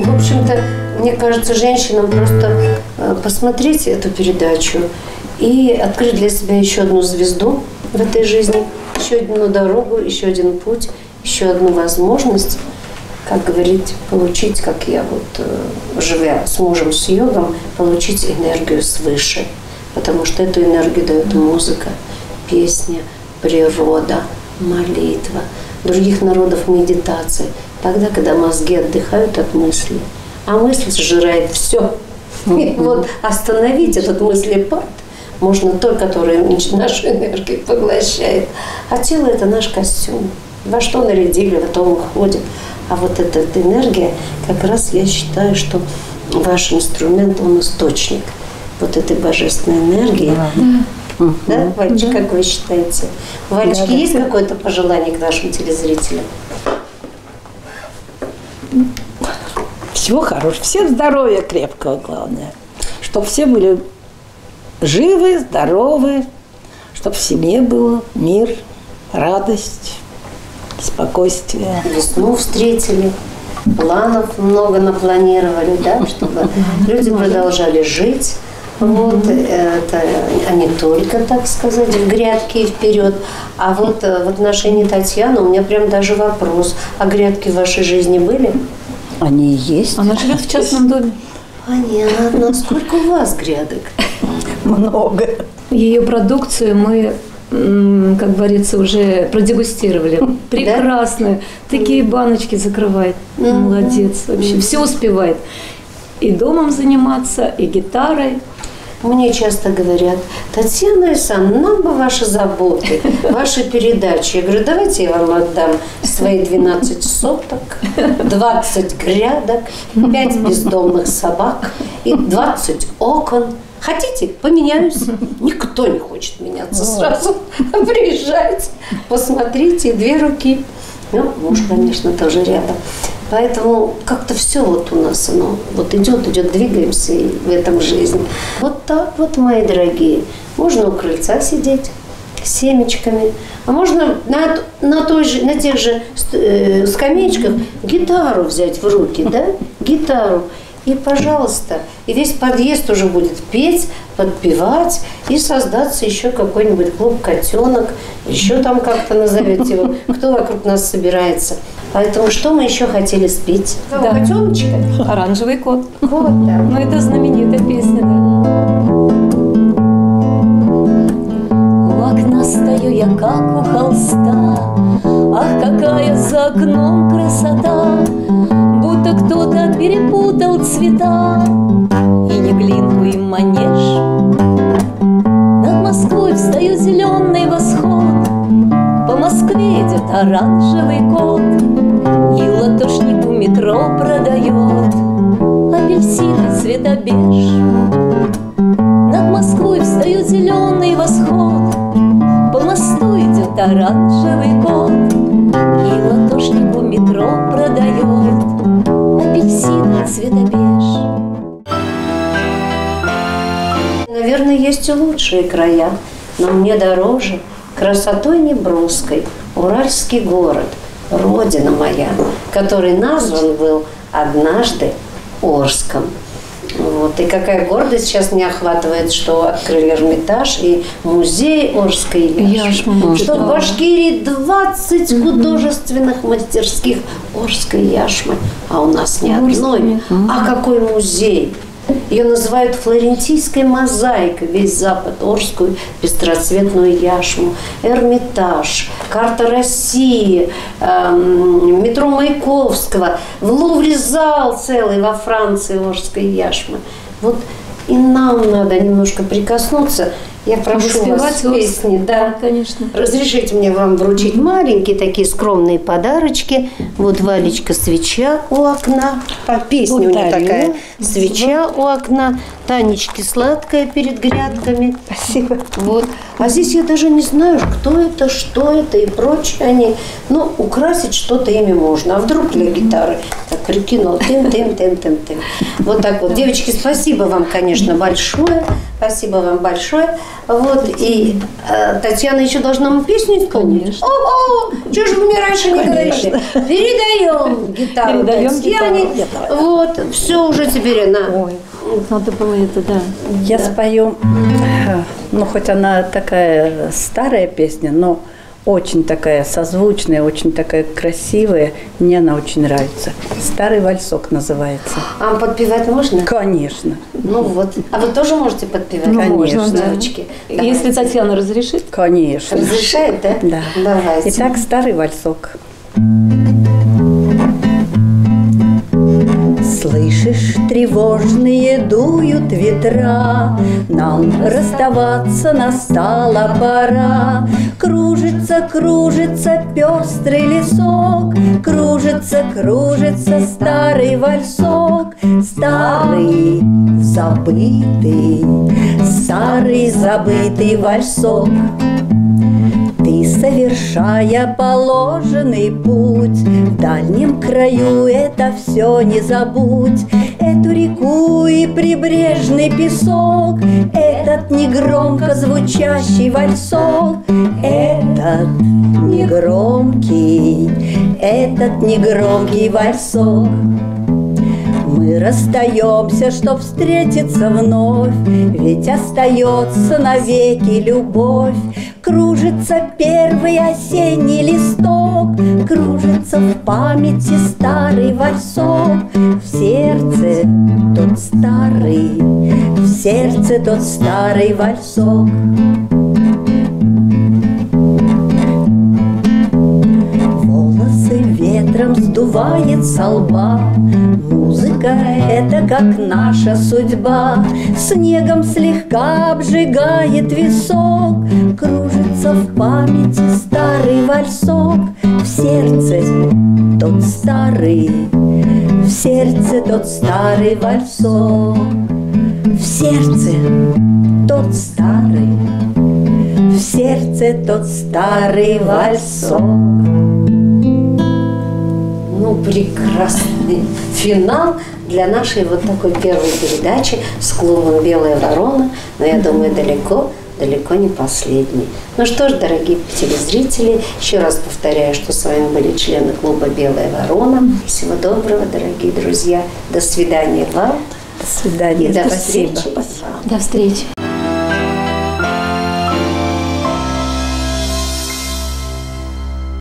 В общем-то, мне кажется, женщинам просто посмотреть эту передачу и открыть для себя еще одну звезду в этой жизни, еще одну дорогу, еще один путь, еще одну возможность, как говорить, получить, как я вот, живя с мужем, с йогом, получить энергию свыше. Потому что эту энергию дает музыка, песня, природа, молитва. Других народов медитация. Тогда, когда мозги отдыхают от мыслей. А мысль сжирает все. И вот остановить этот мыслепад можно той, который нашу энергию поглощает. А тело – это наш костюм. Во что нарядили, в том уходим. А вот эта энергия, как раз я считаю, что ваш инструмент, он источник вот этой божественной энергии. Да, Валечка, как вы считаете? У Валечки есть какое-то пожелание к нашим телезрителям? Всего хорошего. Всем здоровья крепкого, главное. Чтобы все были живы, здоровы, чтобы в семье был мир, радость, спокойствие. Весну встретили, планов много напланировали, да, чтобы люди продолжали жить. Вот, это, а не только, так сказать, в грядке и вперед. А вот в отношении Татьяны у меня прям даже вопрос. А грядки в вашей жизни были? Они есть. Она живет в частном доме. Понятно. Сколько у вас грядок? Много. Ее продукцию мы, как говорится, уже продегустировали. Прекрасно. Такие баночки закрывает. Молодец. Вообще все успевает. И домом заниматься, и гитарой. Мне часто говорят: Татьяна Александровна, нам бы ваши заботы, ваши передачи. Я говорю: давайте я вам отдам свои 12 соток, 20 грядок, 5 бездомных собак и 20 окон. Хотите, поменяюсь? Никто не хочет меняться сразу. Приезжайте, посмотрите, 2 руки. Ну, муж, конечно, тоже рядом. Поэтому как-то все вот у нас, оно вот идет, двигаемся и в этом жизни. Вот так вот, мои дорогие. Можно у крыльца сидеть с семечками, а можно на тех же скамеечках гитару взять в руки, да? Гитару. И, пожалуйста, и весь подъезд уже будет петь, подпевать, и создаться еще какой-нибудь клуб «Котенок», еще там как-то назовете его, кто вокруг нас собирается. Поэтому что мы еще хотели спеть? Да. Котеночка? «Оранжевый кот». Вот, да. Ну, это знаменитая песня, да. У окна стою я, как у холста. Ах, какая за окном красота! Будто кто-то перепутал цвета и не глинку, и манеж. Над Москвой встает зеленый восход, по Москве идет оранжевый кот, и латошник у метро продает апельсины цвета беж. Над Москвой встает зеленый восход, по мосту идет оранжевый кот, и латошник у метро продает апельсины цвета беж. Наверное, есть и лучшие края, но мне дороже красотой неброской уральский город, родина моя, который назван был однажды Орском. Вот. И какая гордость сейчас меня охватывает, что открыли Эрмитаж и музей Орской яшмы. Что в Башкирии 20 художественных мастерских Орской яшмы, а у нас ни одной. А какой музей! Ее называют флорентийской мозаикой, весь Запад, Орскую пестроцветную яшму. Эрмитаж, карта России, метро Маяковского, в Лувре зал целый во Франции Орской яшмы. Вот и нам надо немножко прикоснуться. Я прошу вас песни, да, конечно. Разрешите мне вам вручить маленькие такие скромные подарочки. Вот, Валечка, свеча у окна. Песня у нее такая. Свеча у окна. Танечки сладкая перед грядками. Спасибо. Вот. А здесь я даже не знаю, кто это, что это и прочее они. Ну, украсить что-то ими можно. А вдруг для гитары? Так прикинула. Тым-тым-тым-тым-тым. Вот так вот. Девочки, спасибо вам, конечно, большое. Спасибо вам большое. Вот, и Татьяна еще должна нам песню исполнить. Конечно. О, что же вы мне раньше не говорили? Передаем гитару Татьяне. Вот, все уже теперь она. Ой, надо было это, да. Я спою, ну, хоть она такая старая песня, но очень такая созвучная, очень такая красивая. Мне она очень нравится. «Старый вальсок» называется. А подпевать можно? Конечно. Ну вот. А вы тоже можете подпевать? Ну, конечно. Девочки. Если Татьяна разрешит. Конечно. Разрешает, да? Да. Давайте. Итак, «Старый вальсок». Слышишь, тревожные дуют ветра, нам расставаться настала пора. Кружится, кружится пестрый лесок, кружится, кружится старый вальсок. Старый, забытый, старый, забытый вальсок. Ты, совершая положенный путь, в дальнем краю это все не забудь. Эту реку и прибрежный песок, этот негромко звучащий вальсок, этот негромкий вальсок. Мы расстаемся, чтоб встретиться вновь, ведь остается навеки любовь. Кружится первый осенний листок, кружится в памяти старый вальсок. В сердце тот старый вальсок. Волосы ветром сдувает со лба, музыка — это как наша судьба. Снегом слегка обжигает висок, кружится в памяти старый вальсок. В сердце тот старый вальсок. В сердце тот старый вальсок. Ну, прекрасный финал для нашей вот такой первой передачи с клубом «Белая ворона». Но я думаю, далеко не последний. Ну что ж, дорогие телезрители, еще раз повторяю, что с вами были члены клуба «Белая ворона». Всего доброго, дорогие друзья. До свидания вам. До свидания. И до Спасибо. встречи. До встречи.